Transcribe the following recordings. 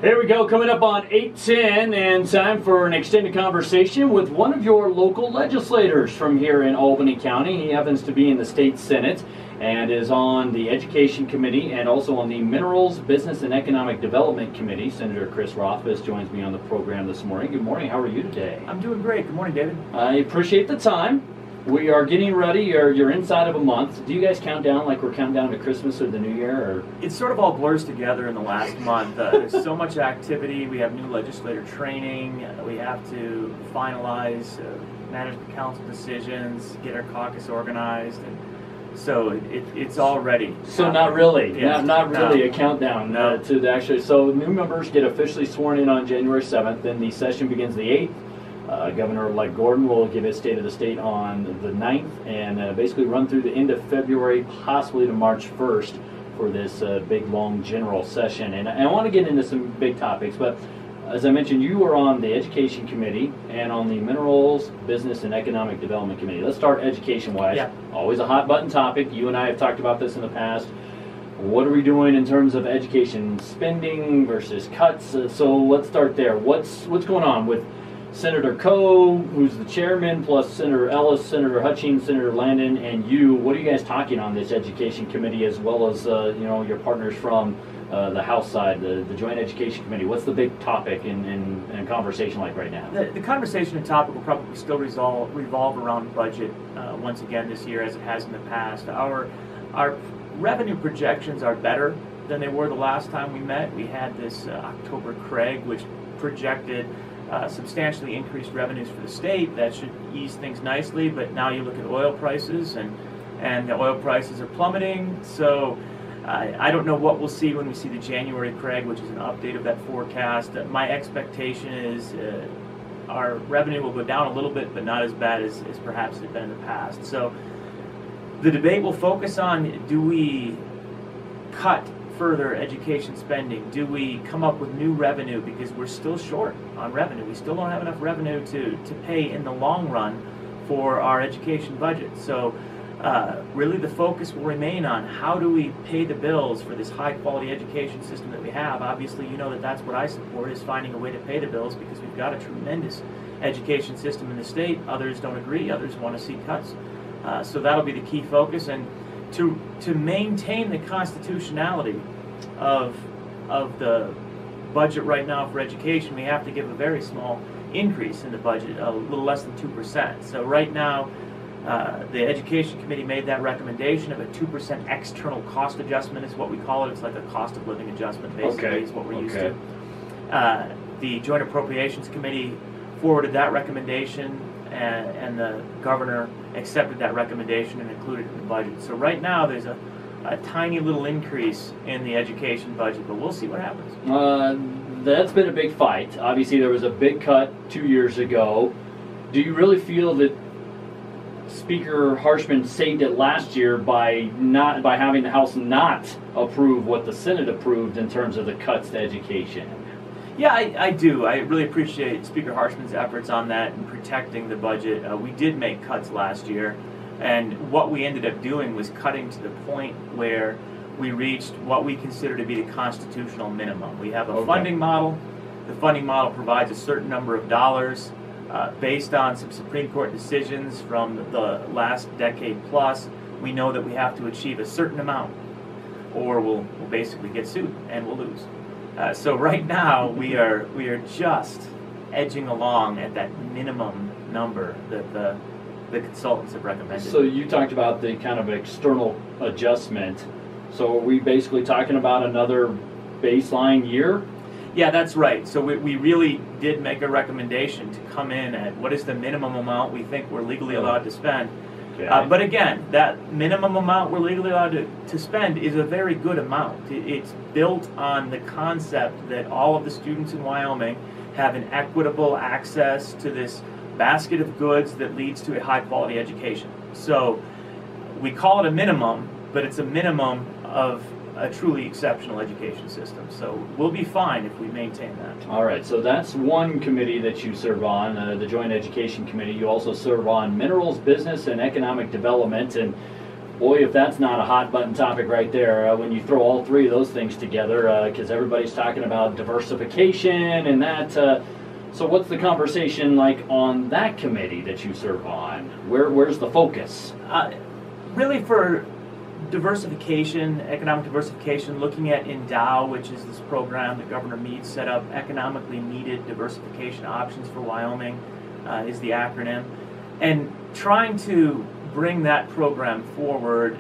Here we go, coming up on 8:10, and time for an extended conversation with one of your local legislators from here in Albany County. He happens to be in the state Senate and is on the Education Committee and also on the Minerals, Business, and Economic Development Committee. Senator Chris Rothfuss joins me on the program this morning. Good morning. How are you today? I'm doing great. Good morning, David. I appreciate the time. We are getting ready. You're inside of a month. Do you guys count down like we're counting down to Christmas or the New Year? Or? It sort of all blurs together in the last month. There's so much activity. We have new legislator training. We have to finalize management council decisions, get our caucus organized, and so it's all ready. So not really, yeah, not really a countdown to the actual. So new members get officially sworn in on January 7th. Then the session begins the 8th. Governor-elect Gordon will give his State of the State on the 9th and basically run through the end of February, possibly to March 1st for this big, long general session. And I want to get into some big topics, but as I mentioned, you are on the Education Committee and on the Minerals, Business, and Economic Development Committee. Let's start education-wise. Yeah. Always a hot-button topic. You and I have talked about this in the past. What are we doing in terms of education spending versus cuts? So let's start there. What's going on with Senator Coe, who's the chairman, plus Senator Ellis, Senator Hutchings, Senator Landon, and you? What are you guys talking on this Education Committee, as well as your partners from the House side, the Joint Education Committee? What's the big topic and conversation like right now? The conversation and topic will probably still revolve around budget once again this year, as it has in the past. Our revenue projections are better than they were the last time we met. We had this October CREG, which projected substantially increased revenues for the state. That should ease things nicely, but now you look at oil prices, and the oil prices are plummeting, so I don't know what we'll see when we see the January CREG, which is an update of that forecast. My expectation is our revenue will go down a little bit, but not as bad as perhaps it had been in the past. So the debate will focus on, do we cut further education spending? Do we come up with new revenue, because we're still short on revenue? We still don't have enough revenue to pay in the long run for our education budget. So really the focus will remain on how do we pay the bills for this high quality education system that we have. Obviously, you know that's what I support, is finding a way to pay the bills, because we've got a tremendous education system in the state. Others don't agree, others want to see cuts. So that'll be the key focus, and to maintain the constitutionality of the budget right now for education, we have to give a very small increase in the budget, a little less than 2%. So right now, the Education Committee made that recommendation of a 2% external cost adjustment, is what we call it. It's like a cost of living adjustment, basically, is what we're used to. The Joint Appropriations Committee forwarded that recommendation, and the governor accepted that recommendation and included it in the budget. So right now there's a tiny little increase in the education budget, but we'll see what happens. That's been a big fight. Obviously there was a big cut 2 years ago. Do you really feel that Speaker Harshman saved it last year by having the House not approve what the Senate approved in terms of the cuts to education? Yeah, I do. I really appreciate Speaker Harshman's efforts on that and protecting the budget. We did make cuts last year, and what we ended up doing was cutting to the point where we reached what we consider to be the constitutional minimum. We have a funding model. The funding model provides a certain number of dollars based on some Supreme Court decisions from the last decade plus. We know that we have to achieve a certain amount, or we'll basically get sued and we'll lose. So right now we are just edging along at that minimum number that the consultants have recommended. So you talked about the kind of external adjustment. So are we basically talking about another baseline year? Yeah, that's right. So we really did make a recommendation to come in at what is the minimum amount we think we're legally allowed to spend. Okay. But again, that minimum amount we're legally allowed to spend is a very good amount. It's built on the concept that all of the students in Wyoming have an equitable access to this basket of goods that leads to a high quality education. So we call it a minimum, but it's a minimum of a truly exceptional education system. So we'll be fine if we maintain that. All right, so that's one committee that you serve on, the Joint Education Committee. You also serve on Minerals, Business, and Economic Development. And Boy, if that's not a hot button topic right there, when you throw all three of those things together, because everybody's talking about diversification and that. So what's the conversation like on that committee that you serve on? Where's the focus? Really for diversification, economic diversification, looking at Endow, which is this program that Governor Meade set up, economically needed diversification options for Wyoming is the acronym, and trying to bring that program forward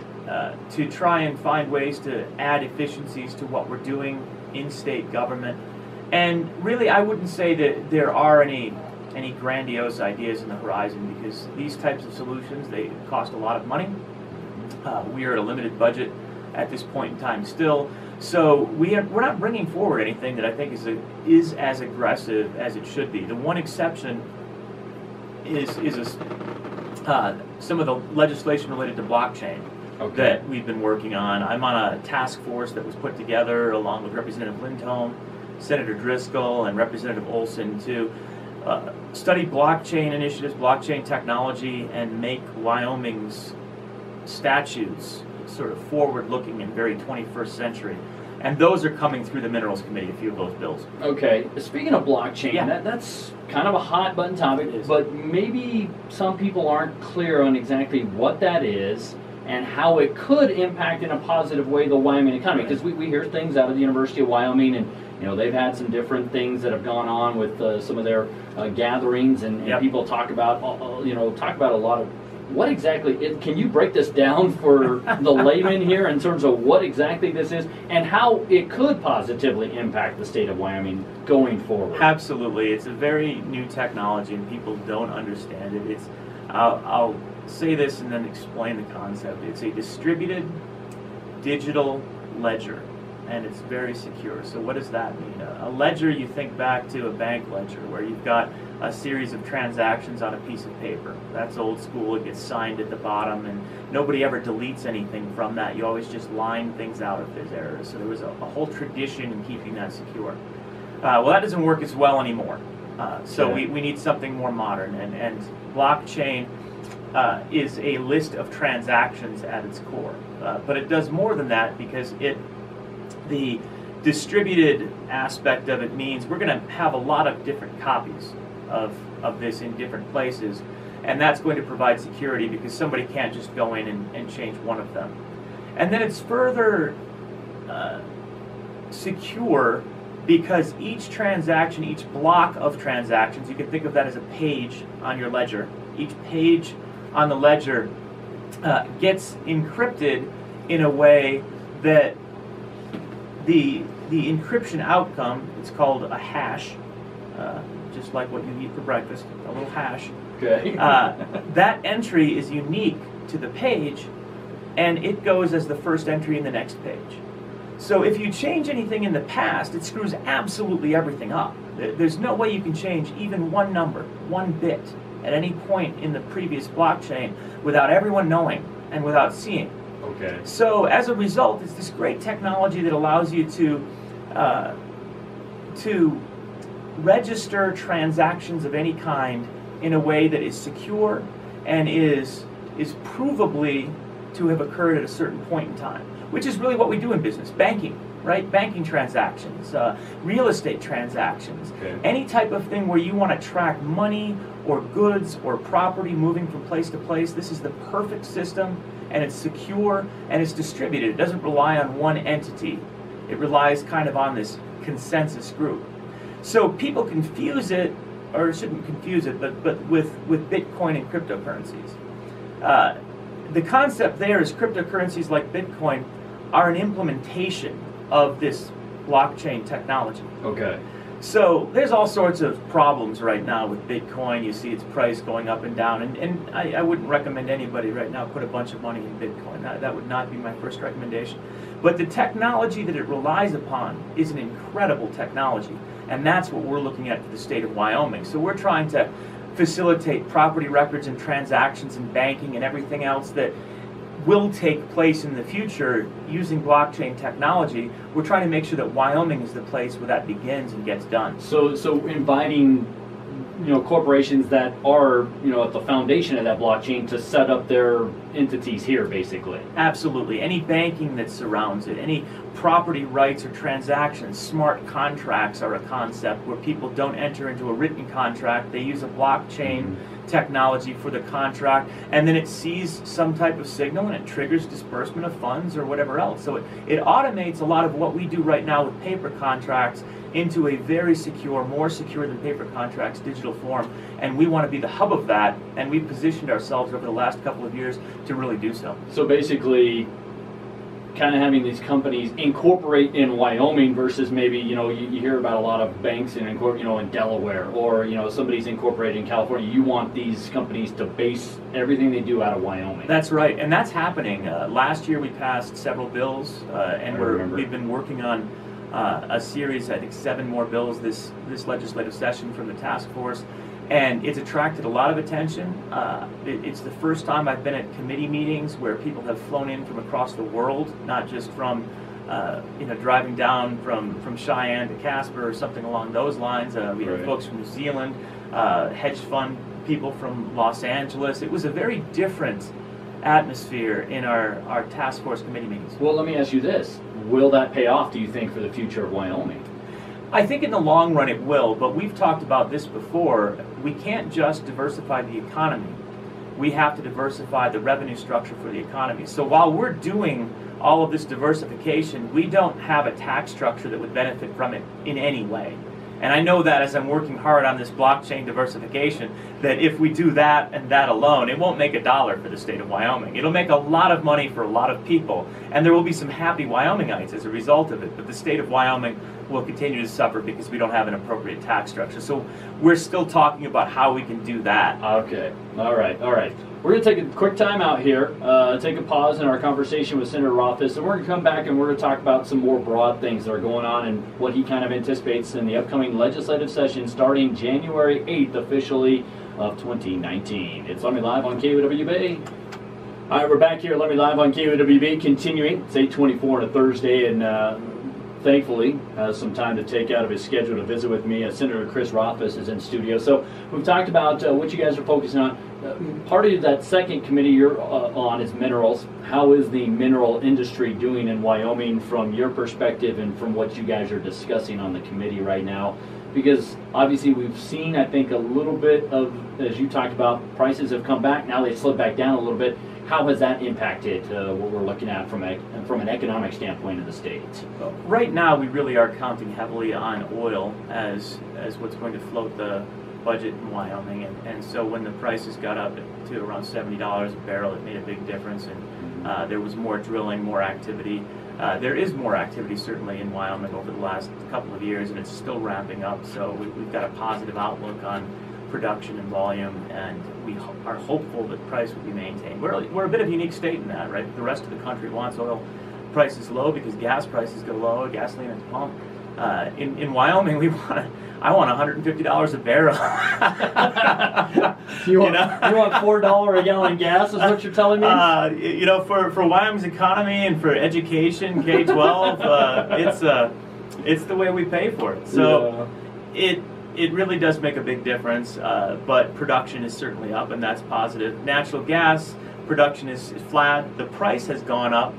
to try and find ways to add efficiencies to what we're doing in state government. And really, I wouldn't say that there are any grandiose ideas in the horizon, because these types of solutions, they cost a lot of money. We are at a limited budget at this point in time still, so we're not bringing forward anything that I think is as aggressive as it should be. The one exception is some of the legislation related to blockchain that we've been working on. I'm on a task force that was put together along with Representative Lindholm, Senator Driscoll, and Representative Olson to study blockchain initiatives, blockchain technology, and make Wyoming's statutes sort of forward-looking and very 21st century. And those are coming through the Minerals Committee, a few of those bills. Okay, speaking of blockchain, that's kind of a hot button topic, but maybe some people aren't clear on exactly what that is and how it could impact in a positive way the Wyoming economy. Because we hear things out of the University of Wyoming, and they've had some different things that have gone on with some of their gatherings, and people talk about a lot of. What exactly, can you break this down for the layman here in terms of what exactly this is and how it could positively impact the state of Wyoming going forward? Absolutely. It's a very new technology and people don't understand it. I'll say this and then explain the concept. It's a distributed digital ledger, and it's very secure. So what does that mean? A ledger, you think back to a bank ledger where you've got a series of transactions on a piece of paper. That's old school. It gets signed at the bottom, and nobody ever deletes anything from that. You always just line things out if there's errors. So there was a whole tradition in keeping that secure. Well, that doesn't work as well anymore. So we need something more modern, and blockchain is a list of transactions at its core. But it does more than that, because the distributed aspect of it means we're going to have a lot of different copies of this in different places, and that's going to provide security because somebody can't just go in and change one of them. And then it's further secure because each transaction, each block of transactions, you can think of that as a page on your ledger. Each page on the ledger gets encrypted in a way that the encryption outcome, it's called a hash, just like what you eat for breakfast, a little hash. Okay. That entry is unique to the page, and it goes as the first entry in the next page. So if you change anything in the past, it screws absolutely everything up. There's no way you can change even one number, one bit, at any point in the previous blockchain without everyone knowing and without seeing. Okay. So as a result, it's this great technology that allows you to register transactions of any kind in a way that is secure and is provably to have occurred at a certain point in time, which is really what we do in business. Banking, right? Banking transactions, real estate transactions, any type of thing where you want to track money or goods or property moving from place to place. This is the perfect system, and it's secure and it's distributed. It doesn't rely on one entity. It relies kind of on this consensus group. So people confuse it, or shouldn't confuse it, but with Bitcoin and cryptocurrencies. The concept there is cryptocurrencies like Bitcoin are an implementation of this blockchain technology. Okay. So there's all sorts of problems right now with Bitcoin. You see its price going up and down, and I wouldn't recommend anybody right now put a bunch of money in Bitcoin. That would not be my first recommendation. But the technology that it relies upon is an incredible technology, and that's what we're looking at for the state of Wyoming. So we're trying to facilitate property records and transactions and banking and everything else that will take place in the future using blockchain technology. We're trying to make sure that Wyoming is the place where that begins and gets done. So inviting, corporations that are, at the foundation of that blockchain to set up their entities here, basically. Absolutely. Any banking that surrounds it, any property rights or transactions, smart contracts are a concept where people don't enter into a written contract. They use a blockchain technology for the contract, and then it sees some type of signal and it triggers disbursement of funds or whatever else. So it automates a lot of what we do right now with paper contracts into a very secure, more secure than paper contracts, digital form. And we want to be the hub of that, and we've positioned ourselves over the last couple of years to really do so. So basically, kind of having these companies incorporate in Wyoming versus maybe, you hear about a lot of banks in Delaware, or somebody's incorporated in California. You want these companies to base everything they do out of Wyoming. That's right, and that's happening. Last year we passed several bills, and we've been working on a series, I think 7 more bills this legislative session from the task force, and it's attracted a lot of attention. It's the first time I've been at committee meetings where people have flown in from across the world, not just from driving down from Cheyenne to Casper or something along those lines. We had folks from New Zealand, hedge fund people from Los Angeles. It was a very different atmosphere in our task force committee meetings. Well, let me ask you this. Will that pay off, do you think, for the future of Wyoming? I think in the long run it will, but we've talked about this before. We can't just diversify the economy. We have to diversify the revenue structure for the economy. So while we're doing all of this diversification, we don't have a tax structure that would benefit from it in any way. And I know that as I'm working hard on this blockchain diversification, that if we do that and that alone, it won't make $1 for the state of Wyoming. It'll make a lot of money for a lot of people, and there will be some happy Wyomingites as a result of it, but the state of Wyoming will continue to suffer because we don't have an appropriate tax structure. So we're still talking about how we can do that. Okay. All right. We're going to take a quick time out here, take a pause in our conversation with Senator Rothfuss, and we're going to come back and we're going to talk about some more broad things that are going on and what he kind of anticipates in the upcoming legislative session starting January 8th officially of 2019. It's Let Me Live on KOWB. All right, we're back here at Let Me Live on KOWB, continuing. It's 8:24 on a Thursday, and thankfully has some time to take out of his schedule to visit with me. Senator Chris Rothfuss is in studio. So we've talked about what you guys are focusing on. Part of that second committee you're on is minerals. How is the mineral industry doing in Wyoming from your perspective and from what you guys are discussing on the committee right now? Because obviously we've seen, I think, a little bit of, as you talked about, prices have come back. Now they've slid back down a little bit. How has that impacted what we're looking at from an economic standpoint in the state? Right now, we really are counting heavily on oil as what's going to float the budget in Wyoming, and so when the prices got up to around $70 a barrel, it made a big difference, and there was more drilling, more activity. There is more activity certainly in Wyoming over the last couple of years, and it's still ramping up, so we've got a positive outlook on production and volume, and we are hopeful that price will be maintained. We're a bit of a unique state in that, right? The rest of the country wants oil prices low because gas prices go low, gasoline at the pump. In Wyoming, I want $150 a barrel. you want $4 a gallon gas? Is what you're telling me? For Wyoming's economy and for education, K-12, it's the way we pay for it. So it really does make a big difference. But production is certainly up, and that's positive. Natural gas production is flat. The price has gone up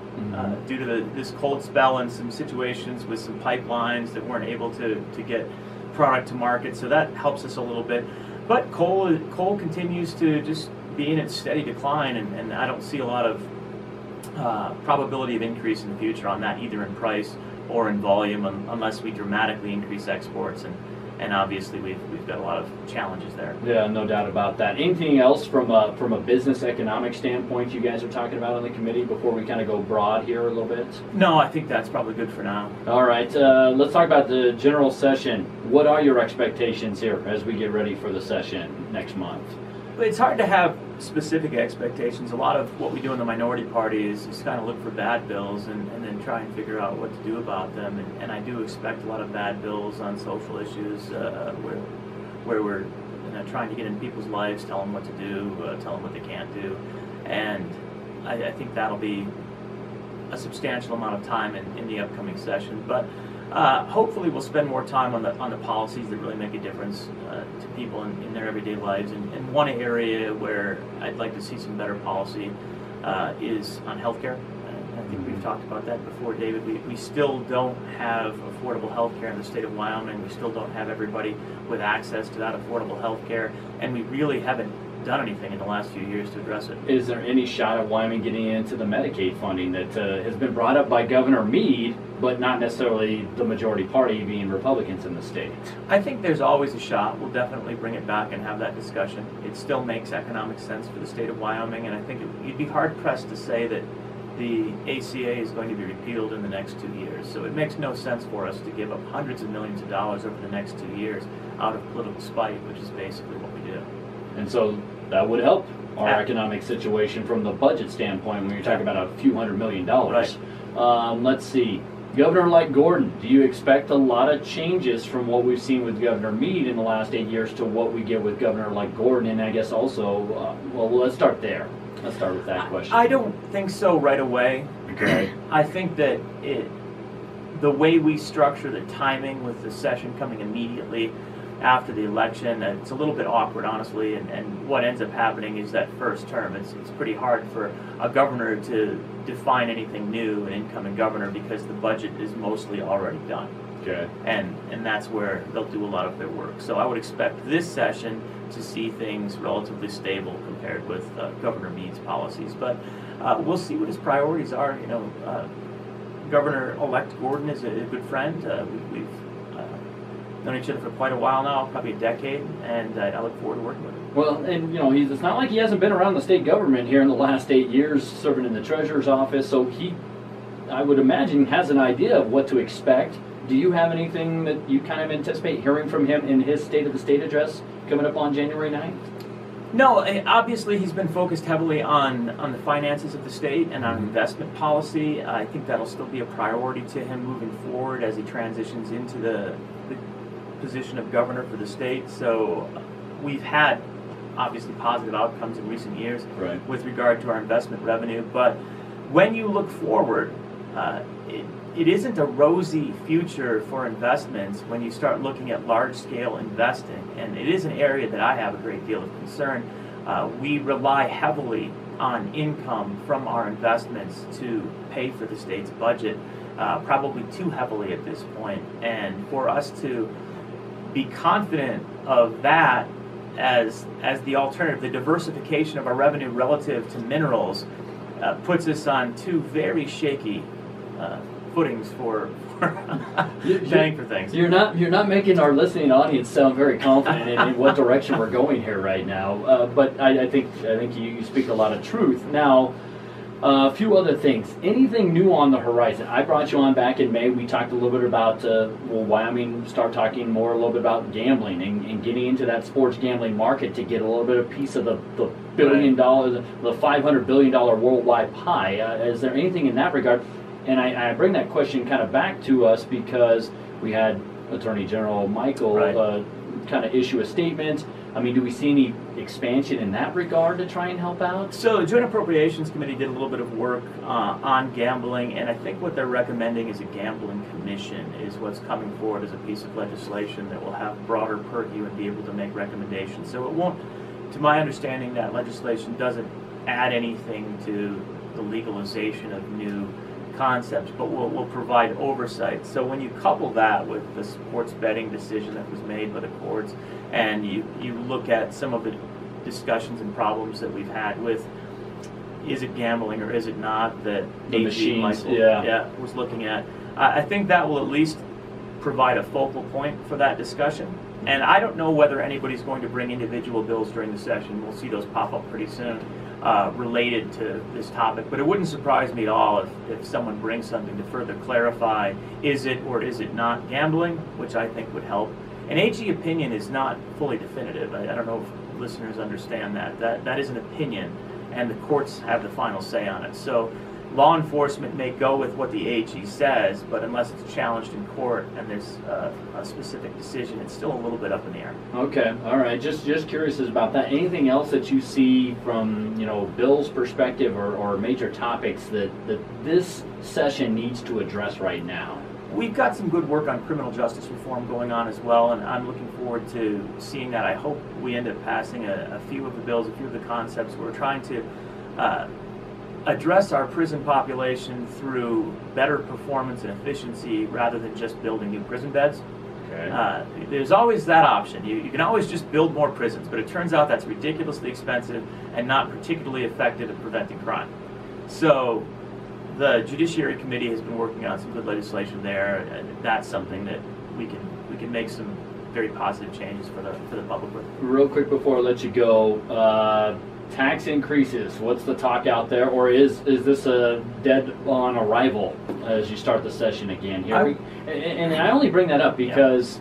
due to this cold spell and some situations with some pipelines that weren't able to get product to market, so that helps us a little bit. But coal continues to just be in its steady decline, and I don't see a lot of probability of increase in the future on that, either in price or in volume, unless we dramatically increase exports, and obviously we've got a lot of challenges there. Yeah, no doubt about that. Anything else from a business economic standpoint you guys are talking about on the committee before we kind of go broad here a little bit? No, I think that's probably good for now. All right, let's talk about the general session. What are your expectations here as we get ready for the session next month? It's hard to have specific expectations. A lot of what we do in the minority party is kind of look for bad bills and then try and figure out what to do about them. And I do expect a lot of bad bills on social issues where we're trying to get in people's lives, tell them what to do, tell them what they can't do. And I think that'll be a substantial amount of time in the upcoming session. But hopefully we'll spend more time on the policies that really make a difference to people in their everyday lives. And one area where I'd like to see some better policy is on healthcare. I think we've talked about that before, David. We still don't have affordable health care in the state of Wyoming. We still don't have everybody with access to that affordable health care, and we really haven't done anything in the last few years to address it. Is there any shot of Wyoming getting into the Medicaid funding that has been brought up by Governor Meade, but not necessarily the majority party being Republicans in the state? I think there's always a shot. We'll definitely bring it back and have that discussion. It still makes economic sense for the state of Wyoming, and I think you'd be hard-pressed to say that the ACA is going to be repealed in the next 2 years. So it makes no sense for us to give up hundreds of millions of dollars over the next 2 years out of political spite, which is basically what we do. And so that would help our economic situation from the budget standpoint when you're talking about a few $100 million. Right. Let's see. Governor-elect Gordon, do you expect a lot of changes from what we've seen with Governor Meade in the last 8 years to what we get with Governor-elect Gordon? And I guess also, well, let's start there. Let's start with that question. I don't think so right away. Okay. I think that the way we structure the timing with the session coming immediately after the election, it's a little bit awkward, honestly, and what ends up happening is that first term. It's pretty hard for a governor to define anything new, an incoming governor, because the budget is mostly already done. Okay. And that's where they'll do a lot of their work. So I would expect this session to see things relatively stable compared with Governor Meade's policies. But we'll see what his priorities are. You know, Governor-elect Gordon is a good friend. We've known each other for quite a while now, probably a decade, and I look forward to working with him. Well, and you know, it's not like he hasn't been around the state government here in the last 8 years, serving in the treasurer's office. So he, I would imagine, has an idea of what to expect. Do you have anything that you kind of anticipate hearing from him in his State of the State address coming up on January 9th? No, obviously he's been focused heavily on the finances of the state and on investment policy. I think that'll still be a priority to him moving forward as he transitions into the position of governor for the state. So we've had obviously positive outcomes in recent years with regard to our investment revenue. But when you look forward, it isn't a rosy future for investments when you start looking at large-scale investing, and it is an area that I have a great deal of concern. We rely heavily on income from our investments to pay for the state's budget, probably too heavily at this point, and for us to be confident of that as the alternative, the diversification of our revenue relative to minerals, puts us on two very shaky footings for paying for things. You're not making our listening audience sound very confident in what direction we're going here right now. But I think you speak a lot of truth. Now, a few other things. Anything new on the horizon? I brought you on back in May. We talked a little bit about Wyoming. Start talking more a little bit about gambling and getting into that sports gambling market to get a little bit of piece of the $1 billion, the $500 billion worldwide pie. Is there anything in that regard? And I bring that question kind of back to us because we had Attorney General Michael kind of issue a statement. I mean, do we see any expansion in that regard to try and help out? So the Joint Appropriations Committee did a little bit of work on gambling, and I think what they're recommending is a gambling commission is what's coming forward as a piece of legislation that will have broader purview and be able to make recommendations. So it won't, to my understanding, that legislation doesn't add anything to the legalization of new concepts, but will provide oversight. So when you couple that with the sports betting decision that was made by the courts, and you look at some of the discussions and problems that we've had with is it gambling or is it not, that the machines, was looking at, I think that will at least provide a focal point for that discussion. And I don't know whether anybody's going to bring individual bills during the session. We'll see those pop up pretty soon related to this topic. But it wouldn't surprise me at all if someone brings something to further clarify is it or is it not gambling, which I think would help. An AG opinion is not fully definitive. I don't know if listeners understand that. That is an opinion, and the courts have the final say on it. So law enforcement may go with what the AG says, but unless it's challenged in court and there's a specific decision, it's still a little bit up in the air. Okay, all right. Just curious about that. Anything else that you see from Bill's perspective or major topics that this session needs to address right now? We've got some good work on criminal justice reform going on as well, and I'm looking forward to seeing that. I hope we end up passing a few of the bills, a few of the concepts. We're trying to address our prison population through better performance and efficiency rather than just building new prison beds. Okay. There's always that option. You can always just build more prisons, but it turns out that's ridiculously expensive and not particularly effective at preventing crime. So the Judiciary Committee has been working on some good legislation there, and that's something that we can make some very positive changes for the public with. Real quick before I let you go, tax increases. What's the talk out there, or is this a dead on arrival as you start the session again here? And I only bring that up because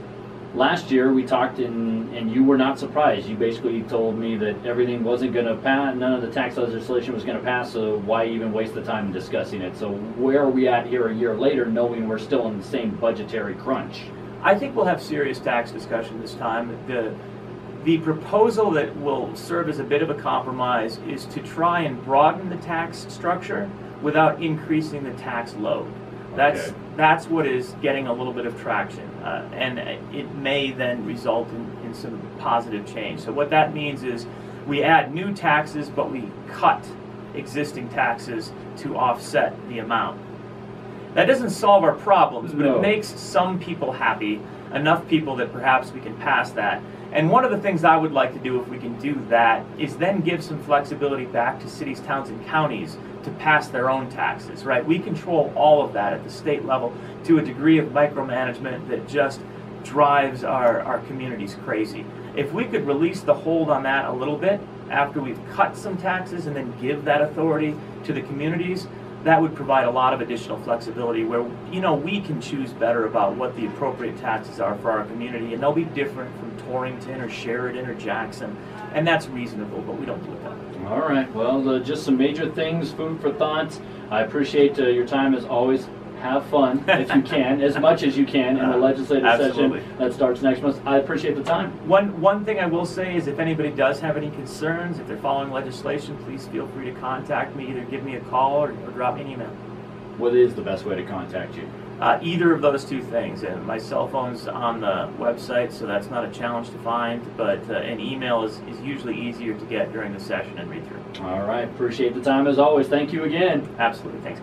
last year we talked and you were not surprised. You basically told me that everything wasn't going to pass, none of the tax legislation was going to pass, so why even waste the time discussing it? So where are we at here a year later, knowing we're still in the same budgetary crunch? I think we'll have serious tax discussion this time. The proposal that will serve as a bit of a compromise is to try and broaden the tax structure without increasing the tax load. That's what is getting a little bit of traction, and it may then result in some positive change. So what that means is we add new taxes, but we cut existing taxes to offset the amount. That doesn't solve our problems, but it makes some people happy, enough people that perhaps we can pass that. And one of the things I would like to do, if we can do that, is then give some flexibility back to cities, towns, and counties to pass their own taxes, right? We control all of that at the state level to a degree of micromanagement that just drives our communities crazy. If we could release the hold on that a little bit after we've cut some taxes and then give that authority to the communities, that would provide a lot of additional flexibility where, we can choose better about what the appropriate taxes are for our community, and they'll be different from Torrington or Sheridan or Jackson, and that's reasonable, but we don't do it that way. All right, well, just some major things, food for thought. I appreciate your time as always. Have fun if you can, as much as you can in the legislative session that starts next month. I appreciate the time. One thing I will say is if anybody does have any concerns, if they're following legislation, please feel free to contact me. Either give me a call or drop me an email. What is the best way to contact you? Either of those two things. And my cell phone's on the website, so that's not a challenge to find, but an email is usually easier to get during the session and read through. All right, appreciate the time as always. Thank you again. Absolutely, thanks.